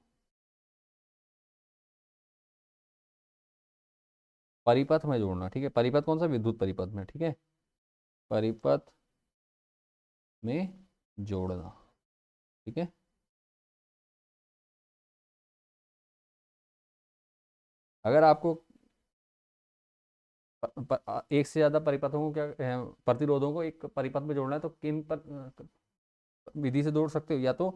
परिपथ में जोड़ना। ठीक है, परिपथ कौन सा, विद्युत परिपथ में। ठीक है, परिपथ में जोड़ना। ठीक है, अगर आपको एक से ज्यादा परिपथों को क्या प्रतिरोधों को एक परिपथ में जोड़ना है तो किन विधि से जोड़ सकते हो, या तो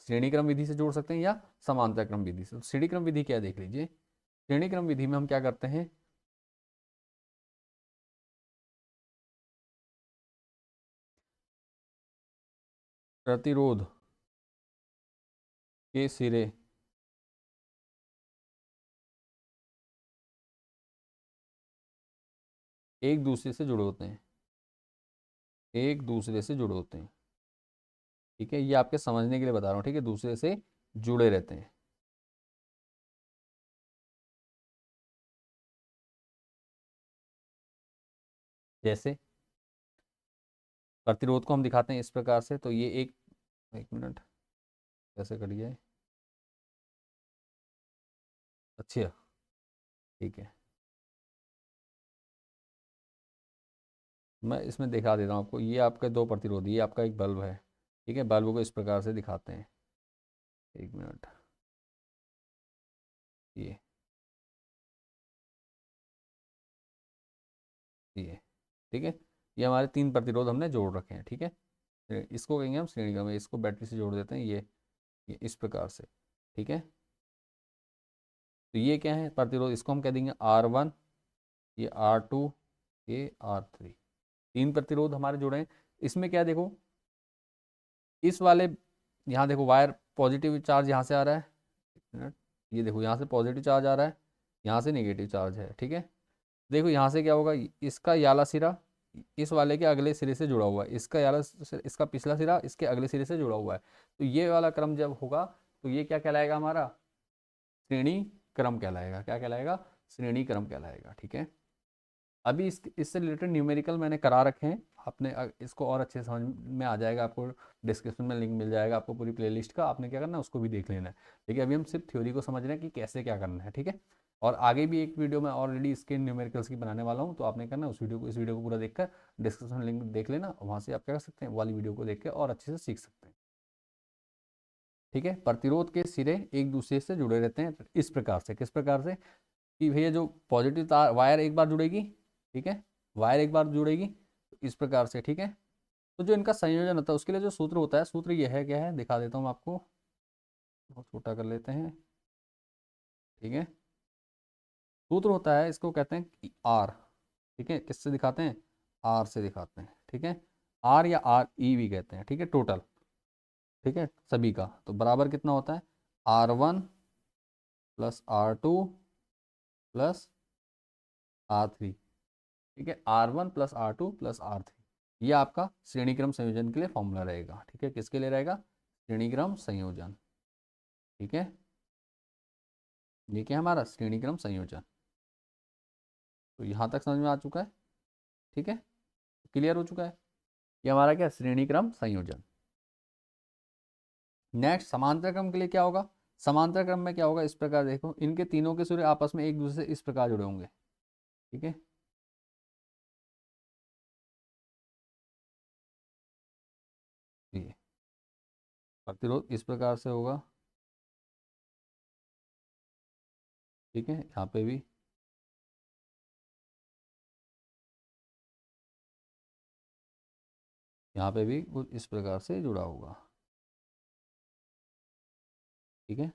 श्रेणी क्रम विधि से जोड़ सकते हैं या समांतर क्रम विधि से। तो श्रेणी क्रम विधि क्या है, देख लीजिए, श्रेणी क्रम विधि में हम क्या करते हैं, प्रतिरोध के सिरे एक दूसरे से जुड़े होते हैं, एक दूसरे से जुड़े होते हैं। ठीक है, ये आपके समझने के लिए बता रहा हूँ। ठीक है, दूसरे से जुड़े रहते हैं। जैसे प्रतिरोध को हम दिखाते हैं इस प्रकार से, तो ये एक मिनट, कैसे कट गया है, अच्छा ठीक है, मैं इसमें दिखा देता हूँ आपको। ये आपके दो प्रतिरोध, ये आपका एक बल्ब है, ठीक है। बल्ब को इस प्रकार से दिखाते हैं, एक मिनट, ये ये ठीक है, ये हमारे तीन प्रतिरोध हमने जोड़ रखे हैं, ठीक है। इसको कहेंगे हम श्रेणी क्रम, इसको बैटरी से जोड़ देते हैं, ये इस प्रकार से, ठीक है। तो ये क्या है प्रतिरोध, इसको हम कह देंगे R1, ये R2, ये R3, तीन प्रतिरोध हमारे जुड़े हैं। इसमें क्या है देखो, इस वाले, यहाँ देखो वायर पॉजिटिव चार्ज यहाँ से आ रहा है, एक मिनट, ये देखो यहाँ से पॉजिटिव चार्ज आ रहा है, यहाँ से नेगेटिव चार्ज है, ठीक है। देखो यहाँ से क्या होगा, इसका याला सिरा इस वाले के अगले सिरे से जुड़ा हुआ है, इसका याला इसका पिछला सिरा इसके अगले सिरे से जुड़ा हुआ है। तो ये वाला क्रम जब होगा तो ये क्या कहलाएगा हमारा, श्रेणी क्रम कहलाएगा। क्या कहलाएगा, श्रेणी क्रम कहलाएगा, ठीक है। अभी इससे रिलेटेड न्यूमेरिकल मैंने करा रखे हैं, आपने इसको और अच्छे से समझ में आ जाएगा, आपको डिस्क्रिप्शन में लिंक मिल जाएगा आपको पूरी प्लेलिस्ट का, आपने क्या करना है उसको भी देख लेना है। ठीक है, अभी हम सिर्फ थ्योरी को समझ रहे हैं कि कैसे क्या करना है, ठीक है। और आगे भी एक वीडियो मैं ऑलरेडी इसके न्यूमेरिकल्स की बनाने वाला हूँ, तो आपने करना उस वीडियो को, इस वीडियो को पूरा देखकर डिस्क्रिप्शन लिंक देख लेना, वहाँ से आप क्या कर सकते हैं, वाली वीडियो को देख के और अच्छे से सीख सकते हैं, ठीक है। प्रतिरोध के सिरे एक दूसरे से जुड़े रहते हैं इस प्रकार से, किस प्रकार से, कि भैया जो पॉजिटिव तार वायर एक बार जुड़ेगी, ठीक है, वायर एक बार जुड़ेगी तो इस प्रकार से, ठीक है। तो जो इनका संयोजन होता है उसके लिए जो सूत्र होता है, सूत्र यह है, क्या है दिखा देता हूँ आपको, बहुत छोटा कर लेते हैं, ठीक है। सूत्र होता है, इसको कहते हैं आर, ठीक है, किससे दिखाते हैं, आर से दिखाते हैं, ठीक है। आर या आर ई भी कहते हैं, ठीक है, टोटल, ठीक है, सभी का तो बराबर कितना होता है, R1 plus R2 plus R3, ठीक है, R1 plus R2 plus R3, ये आपका श्रेणी क्रम संयोजन के लिए फॉर्मूला रहेगा, ठीक है। किसके लिए रहेगा, श्रेणी क्रम संयोजन, ठीक है। ये क्या है हमारा श्रेणी क्रम संयोजन, तो यहाँ तक समझ में आ चुका है, ठीक है, क्लियर हो चुका है। ये हमारा क्या श्रेणी क्रम संयोजन। नेक्स्ट समांतर क्रम के लिए क्या होगा, समांतर क्रम में क्या होगा, इस प्रकार देखो, इनके तीनों के सूर्य आपस में एक दूसरे से इस प्रकार जुड़े होंगे, ठीक है। ये प्रतिरोध इस प्रकार से होगा, ठीक है, यहाँ पे भी, यहाँ पे भी कुछ इस प्रकार से जुड़ा होगा, ठीक है।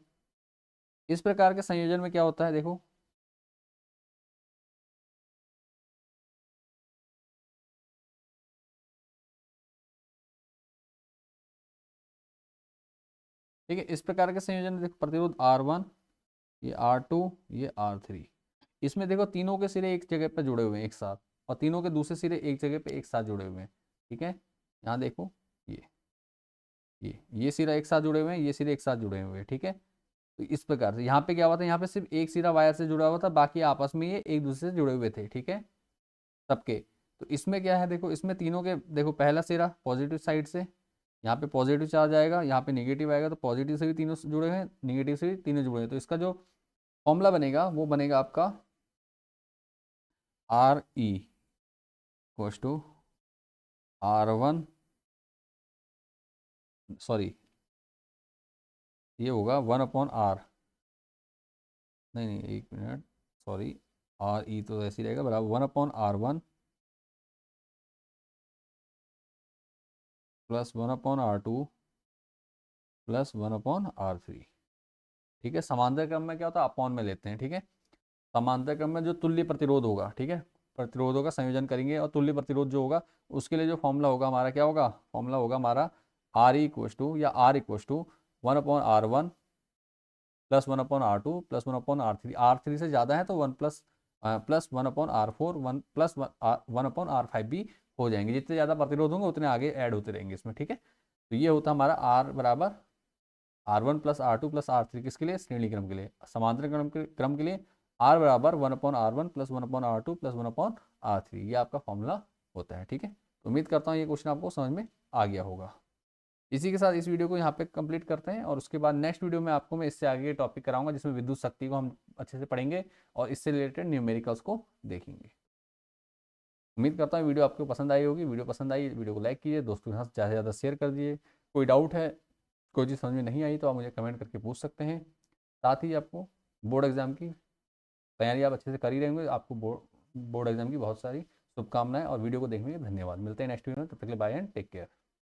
इस प्रकार के संयोजन में क्या होता है देखो, ठीक है, इस प्रकार के संयोजन में देखो प्रतिरोध R1, ये R2, ये R3, इसमें देखो तीनों के सिरे एक जगह पर जुड़े हुए हैं एक साथ, और तीनों के दूसरे सिरे एक जगह पे एक साथ जुड़े हुए हैं, ठीक है। यहाँ देखो, ये ये सिरा एक साथ जुड़े हुए हैं, ये सिरे एक साथ जुड़े हुए हैं, ठीक है। तो इस प्रकार से यहाँ पे क्या हुआ था, यहाँ पे सिर्फ एक सिरा वायर से जुड़ा हुआ था, बाकी आपस में ये एक दूसरे से जुड़े हुए थे, ठीक है, सबके। तो इसमें क्या है देखो, इसमें तीनों के देखो, पहला सिरा पॉजिटिव साइड से, यहाँ पे पॉजिटिव चार्ज आएगा, यहाँ पे नेगेटिव आएगा, तो पॉजिटिव से भी तीनों जुड़े हैं, नेगेटिव से भी तीनों जुड़े हैं, तो इसका जो फॉर्मूला बनेगा वो बनेगा आपका RE equals to R1, sorry ये होगा 1/R, नहीं नहीं एक मिनट, सॉरी, RE तो ऐसे ही रहेगा, बराबर 1/R1 plus 1/R2 plus 1/R3, ठीक है। समांतर क्रम में क्या होता है, अपॉन में लेते हैं, ठीक है। समांतर क्रम में जो तुल्य प्रतिरोध होगा, ठीक है, प्रतिरोधों का संयोजन करेंगे और तुल्य प्रतिरोध जो होगा उसके लिए जो फॉर्मूला होगा हमारा, क्या होगा, फॉर्मूला होगा हमारा RE इक्वल्स टू, या R equals to 1/R1 plus 1/R2 plus 1/R3, R3 से ज़्यादा है तो 1 plus plus 1/R4, 1 plus 1/R5 भी हो जाएंगे, जितने ज़्यादा प्रतिरोध होंगे उतने आगे ऐड होते रहेंगे इसमें, ठीक है। तो ये होता हमारा R बराबर R1 plus R2 plus R3, किसके लिए, श्रेणी क्रम के लिए। समांतर क्रम के लिए R बराबर 1/R1 plus 1/R2 plus 1/R3, ये आपका फॉर्मूला होता है, ठीक है। तो उम्मीद करता हूँ ये क्वेश्चन आपको समझ में आ गया होगा। इसी के साथ इस वीडियो को यहाँ पे कंप्लीट करते हैं, और उसके बाद नेक्स्ट वीडियो में आपको मैं इससे आगे टॉपिक कराऊंगा जिसमें विद्युत शक्ति को हम अच्छे से पढ़ेंगे और इससे रिलेटेड न्यूमेरिकल्स को देखेंगे। उम्मीद करता हूँ वीडियो आपको पसंद आई होगी। वीडियो पसंद आई वीडियो को लाइक कीजिए, दोस्तों के साथ ज़्यादा से ज़्यादा शेयर कर दीजिए। कोई डाउट है, कोई चीज़ समझ में नहीं आई तो आप मुझे कमेंट करके पूछ सकते हैं। साथ ही आपको बोर्ड एग्ज़ाम की तैयारी आप अच्छे से कर ही रहेंगे। आपको बोर्ड एग्ज़ाम की बहुत सारी शुभकामनाएं, और वीडियो को देखने के लिए धन्यवाद। मिलते हैं नेक्स्ट वीडियो में, तब तक के लिए बाय एंड टेक केयर।